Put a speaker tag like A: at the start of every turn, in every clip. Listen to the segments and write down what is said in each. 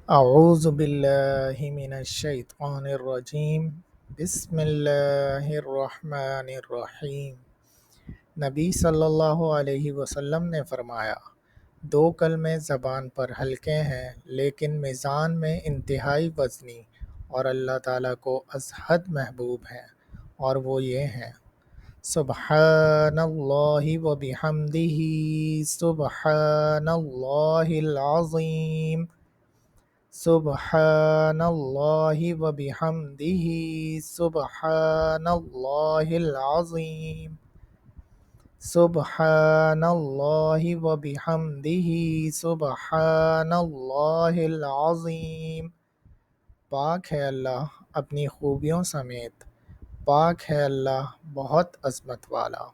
A: اعوذ باللہ من الشیطان الرجیم بسم اللہ الرحمن الرحیم۔ نبی صلی اللہ علیہ وسلم نے فرمایا، دو کلمے زبان پر ہلکے ہیں لیکن میزان میں انتہائی وزنی اور اللہ تعالیٰ کو از حد محبوب ہیں، اور وہ یہ ہیں: سبحان اللہ و بحمدہ، سبحان اللہ العظیم، سبحان اللہ و بحمدہ، سبحان اللہ العظیم، سبحان اللہ و بحمدہ، سبحان اللہ العظیم۔ پاک ہے اللہ اپنی خوبیوں سمیت، پاک ہے اللہ بہت عظمت والا۔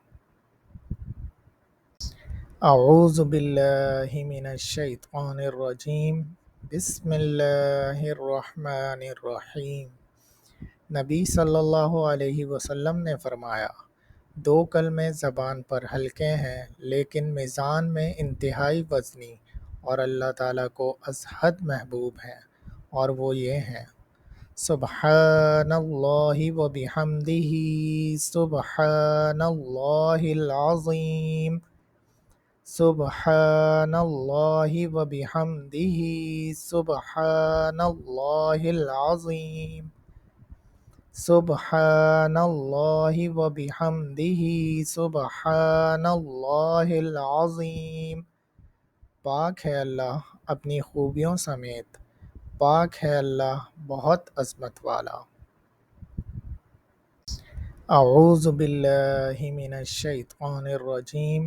A: اعوذ باللہ من الشیطان الرجیم بسم اللہ الرحمن الرحیم۔ نبی صلی اللہ علیہ وسلم نے فرمایا، دو کلمے زبان پر ہلکے ہیں لیکن میزان میں انتہائی وزنی اور اللہ تعالیٰ کو از حد محبوب ہیں، اور وہ یہ ہیں: سبحان اللہ و بحمدہ، سبحان اللہ العظیم، سبحان اللہ و بحمدہ، سبحان اللہ العظیم، سبحان اللہ و بحمدہ، سبحان اللہ العظیم۔ پاک ہے اللہ اپنی خوبیوں سمیت، پاک ہے اللہ بہت عظمت والا۔ اعوذ باللہ من الشیطان الرجیم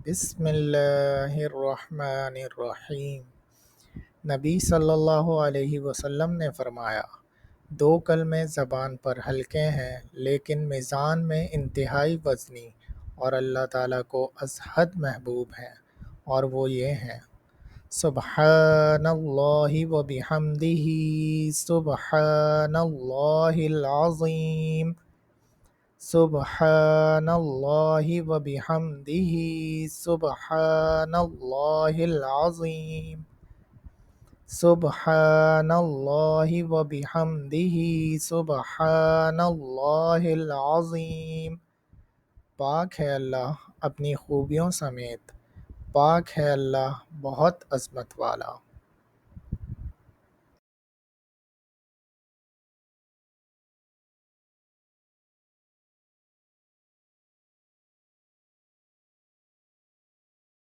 A: بسم اللہ الرحمن الرحیم۔ نبی صلی اللہ علیہ وسلم نے فرمایا، دو کلمے زبان پر ہلکے ہیں لیکن میزان میں انتہائی وزنی اور اللہ تعالیٰ کو از حد محبوب ہیں، اور وہ یہ ہیں: سبحان اللہ و بحمدہ، سبحان اللہ العظیم، سبحان اللہ و بحمدہ، سبحان اللہ العظیم، سبحان اللہ و بحمدہ، سبحان اللہ العظیم۔ پاک ہے اللہ اپنی خوبیوں سمیت، پاک ہے اللہ بہت عظمت والا۔